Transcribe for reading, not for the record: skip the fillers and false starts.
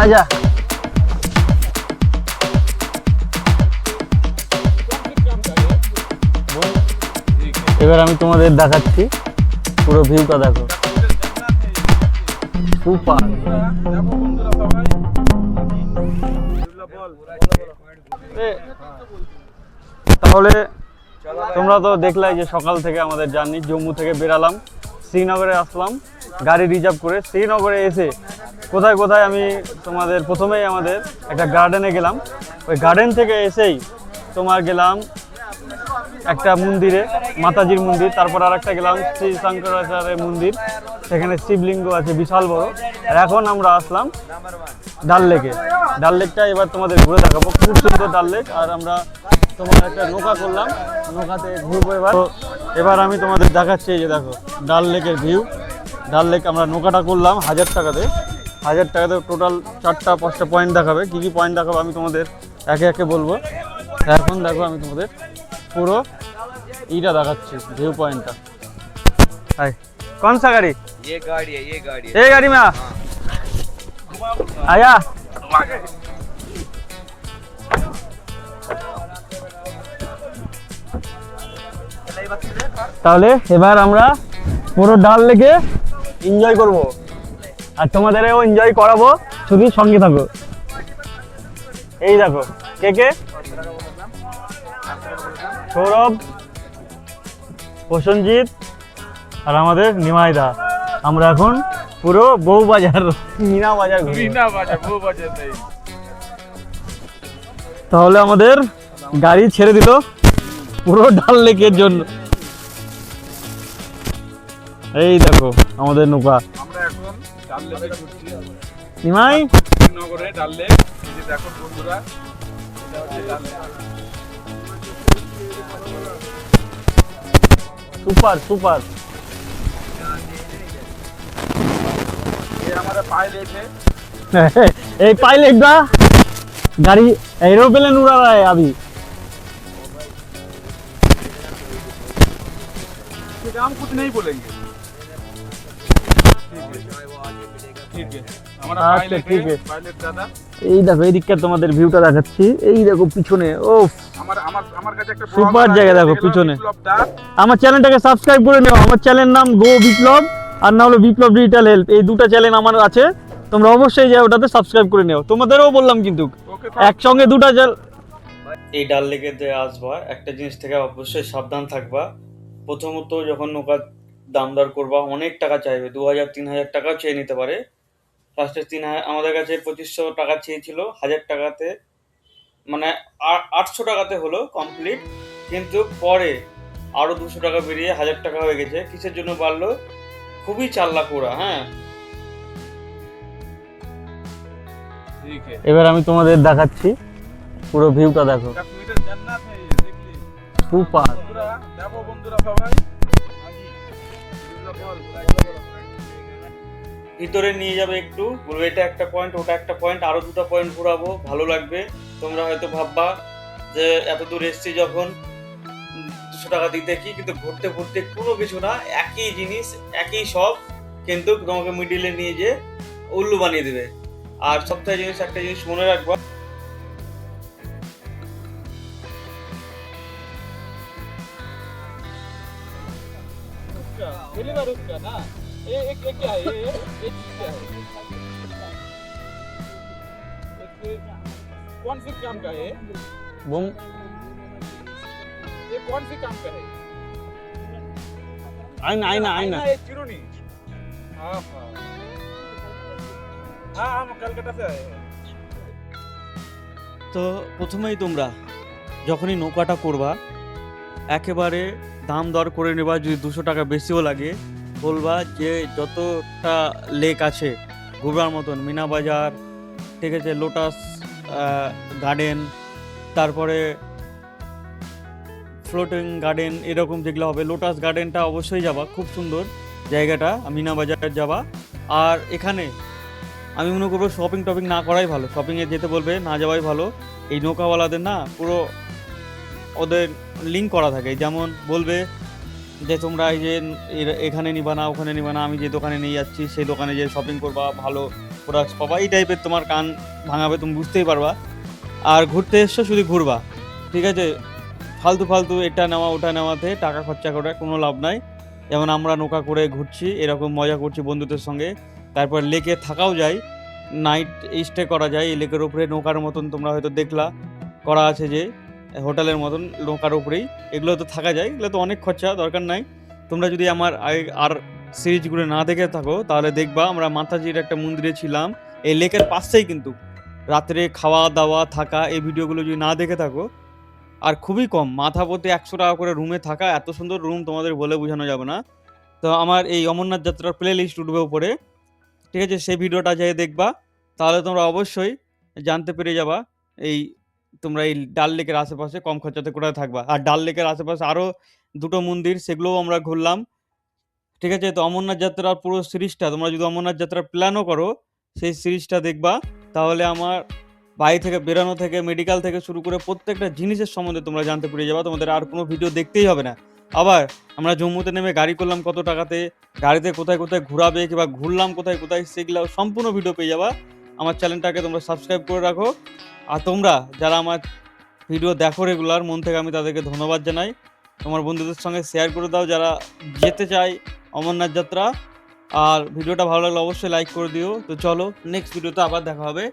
আচ্ছা এবার আমি তোমাদের দেখাচ্ছি পুরো ভিউটা দেখো সুপার। তাহলে তোমরা তো দেখলাই যে সকাল থেকে আমাদের জার্নি জম্মু থেকে বেরালাম, শ্রীনগরে আসলাম গাড়ি রিজার্ভ করে। শ্রীনগরে এসে কোথায় কোথায় আমি তোমাদের প্রথমেই আমাদের একটা গার্ডেনে গেলাম, ওই গার্ডেন থেকে এসেই তোমার গেলাম একটা মন্দিরে, মাতাজির মন্দির। তারপর আর একটা গেলাম শ্রী শঙ্করাচার্যের মন্দির, সেখানে শিবলিঙ্গ আছে বিশাল বড়। আর এখন আমরা আসলাম ডাল লেকে। ডাল লেকটা এবার তোমাদের ঘুরে দেখাবো, খুব সুন্দর ডাল লেক। আর আমরা তোমার একটা নৌকা করলাম, নৌকাতে ঘুরবো এবার। তো এবার আমি তোমাদের দেখাচ্ছি, এই যে দেখো ডাল লেকের ভিউ। ডাল লেক আমরা নৌকাটা করলাম 1000 টাকাতে। 1000 টাকাতে টোটাল 4টা 5টা পয়েন্ট দেখাবে। কী কী পয়েন্ট দেখাবো আমি তোমাদের একে একে বলবো। এখন দেখো আমি তোমাদের পুরো ইটা দেখাচ্ছি, ভিউ পয়েন্টটা। हाय कौन सा गाड़ी? ये गाड़ी है, ये गाड़ी है। ये गाड़ी में आया। তাহলে এবার আমরা পুরো ডাল লেকে এনজয় করব আর তোমাদেরও এনজয় করাবো, শুধু সঙ্গে থাকো। এই দেখো কে কে, সৌরভ, প্রসেনজিৎ আর আমাদের নিমাইদা। আমরা এখন পুরো বউ বাজার, মিনা বাজার ঘুরবো। बिना बाजा वो बाजा नहीं। তাহলে আমাদের গাড়ি ছেড়ে দিল পুরো ডাল লেকের জন্য। এই দেখো আমাদের নৌকা। আমরা এখন ডাল লেকে ঘুরছি, নিমাই শ্রীনগরে ডাল লেক। এই যে দেখো বন্ধুরা, এটা হচ্ছে ডাল লেক। Super super. ये हमारा पायलट है। এই पायलट दा गाड़ी एरोप्लेन उड़ा रहा है अभी। इसके हम कुछ नहीं बोलेंगे। ठीक है, हमारा अच्छा, पायलट ठीक है। है, पायलट दादा। এই দেখো এইদিকটা তোমাদের ভিউটা দেখাচ্ছি। এই দেখো পিছনে, ওফ আমার কাছে একটা সুপার জায়গা দেখো পিছনে। বিপ্লব দাস। আমার চ্যানেলটাকে সাবস্ক্রাইব করে নিও। আমার চ্যানেলের নাম গো বিপ্লব, আর না হলো বিপ্লব ডিজিটাল হেল্প। এই দুটো চ্যানেল আমার আছে, তোমরা অবশ্যই যাও ওটাতে সাবস্ক্রাইব করে নিও। তোমাদেরও বললাম কিন্তু ওকে, একসঙ্গে দুটো চ্যানেল। এই ডাল লেকে যে আসবা একটা জিনিস থেকে অবশ্যই সাবধান থাকবা। প্রথমত যখন নৌকা দাম দর করবা অনেক টাকা চাইবে, 2000-3000 টাকাও চেয়ে নিতে পারে। ফার্স্টে 3000 আমাদের কাছে 2500 টাকা চেয়েছিল, 1000 টাকাতে মানে 800 টাকাতে হলো কমপ্লিট। কিন্তু পরে আরো 200 টাকা বেরিয়ে 1000 টাকা হয়ে গেছে। কিসের জন্য বাড়লো? খুবই চাল্লা কোরা। হ্যাঁ, ठीक है। এবার আমি তোমাদের দেখাচ্ছি পুরো ভিউটা দেখো, কাশ্মীরের জান্নাত है ये, দেখলি? সুপার। বন্ধুরা দেখো, বন্ধুরা সবাই ভিতরে নিয়ে যাবে একটু, বলবে এটা একটা পয়েন্ট, ওটা একটা পয়েন্ট, আরো দুটো পয়েন্ট ঘোরাবো, ভালো লাগবে। তোমরা হয়তো ভাববা যে এত দূর এসছি যখন 200 টাকা দিতে কি, কিন্তু ঘুরতে ঘুরতে কোনো কিছু না, একই জিনিস একই সব, কিন্তু তোমাকে মিডিলে নিয়ে যে উল্লু বানিয়ে দেবে। আর সবথেকে জিনিস একটা জিনিস মনে রাখবা, पहली बार उसका ना, ये एक क्या है, ये चीज क्या है? कौन सी काम का है? बुम ये कौन सी काम का है? आईना आईना आईना। ये चिरुनी। हाँ हाँ हाँ, हम कलकत्ता से आए हैं। তো প্রথমেই তোমরা যখনই নৌকাটা করবা একেবারে দাম দর করে নেবা। যদি 200 টাকা বেশিও লাগে বলবা যে যতটা লেক আছে ঘুরবার মতন, মিনা বাজার, ঠিক আছে, লোটাস গার্ডেন, তারপরে ফ্লোটিং গার্ডেন, এরকম যেগুলো হবে। লোটাস গার্ডেনটা অবশ্যই যাবা, খুব সুন্দর জায়গাটা। মিনা বাজার যাবা। আর এখানে আমি মনে করবো শপিং টপিং না করাই ভালো, শপিংয়ে যেতে বলবে না যাওয়াই ভালো। এই নৌকাওয়ালাদের না পুরো ওদের লিঙ্ক করা থাকে, যেমন বলবে যে তোমরা এই যে এখানে নিবা না, ওখানে নিবা না, আমি যে দোকানে নিয়ে যাচ্ছি সেই দোকানে যে শপিং করবা, ভালো প্রোডাক্টস পাবা, এই টাইপের তোমার কান ভাঙাবে, তুমি বুঝতেই পারবা। আর ঘুরতে এসছো শুধু ঘুরবা, ঠিক আছে, ফালতু ফালতু এটা নেওয়া ওটা নেওয়াতে টাকা খরচা করে কোনো লাভ নাই। যেমন আমরা নৌকা করে ঘুরছি, এরকম মজা করছি বন্ধুদের সঙ্গে, তারপর লেকে থাকাও যায়, নাইট স্টে করা যায় এই লেকের উপরে। নৌকার মতন তোমরা হয়তো দেখলা করা আছে যে হোটেলের মতন নৌকার উপরেই, এগুলো তো থাকা যায়, এগুলো তো অনেক খরচা, দরকার নাই। তোমরা যদি আমার আর সিরিজগুলো না দেখে থাকো তাহলে দেখবা আমরা মাতাজির একটা মন্দিরে ছিলাম এই লেকের পাশেই, কিন্তু রাত্রে খাওয়া দাওয়া থাকা এই ভিডিওগুলো যদি না দেখে থাকো, আর খুবই কম, মাথা প্রতি 100 টাকা করে রুমে থাকা, এত সুন্দর রুম তোমাদের বলে বোঝানো যাবে না। তো আমার এই অমরনাথ যাত্রার প্লে লিস্ট উঠবে উপরে, ঠিক আছে, সেই ভিডিওটা যেয়ে দেখবা, তাহলে তোমরা অবশ্যই জানতে পেরে যাবা এই তোমরা এই ডাল লেকের আশেপাশে কম খরচাতে কোথায় থাকবা। আর ডাল লেকের আশেপাশে আরও দুটো মন্দির, সেগুলোও আমরা ঘুরলাম, ঠিক আছে। তো অমরনাথ যাত্রার পুরো সিরিজটা তোমরা যদি অমরনাথ যাত্রার প্ল্যানও করো, সেই সিরিজটা দেখবা, তাহলে আমার বাড়ি থেকে বেরোনো থেকে মেডিকেল থেকে শুরু করে প্রত্যেকটা জিনিসের সম্বন্ধে তোমরা জানতে পেরে যাবা, তোমাদের আর কোনো ভিডিও দেখতেই হবে না। আবার আমরা জম্মুতে নেমে গাড়ি করলাম কত টাকাতে, গাড়িতে কোথায় কোথায় ঘোরাবে কিংবা ঘুরলাম কোথায় কোথায়, সেগুলো সম্পূর্ণ ভিডিও পেয়ে যাবা। আমার চ্যানেলটাকে তোমরা সাবস্ক্রাইব করে রাখো। আর তোমরা যারা আমার ভিডিও দেখো রেগুলার, মন থেকে আমি তাদেরকে ধন্যবাদ জানাই। তোমার বন্ধুদের সঙ্গে শেয়ার করে দাও যারা যেতে চায় অমরনাথ যাত্রা। আর ভিডিওটা ভালো লাগলে অবশ্যই লাইক করে দিও। তো চলো নেক্সট ভিডিওতে আবার দেখা হবে।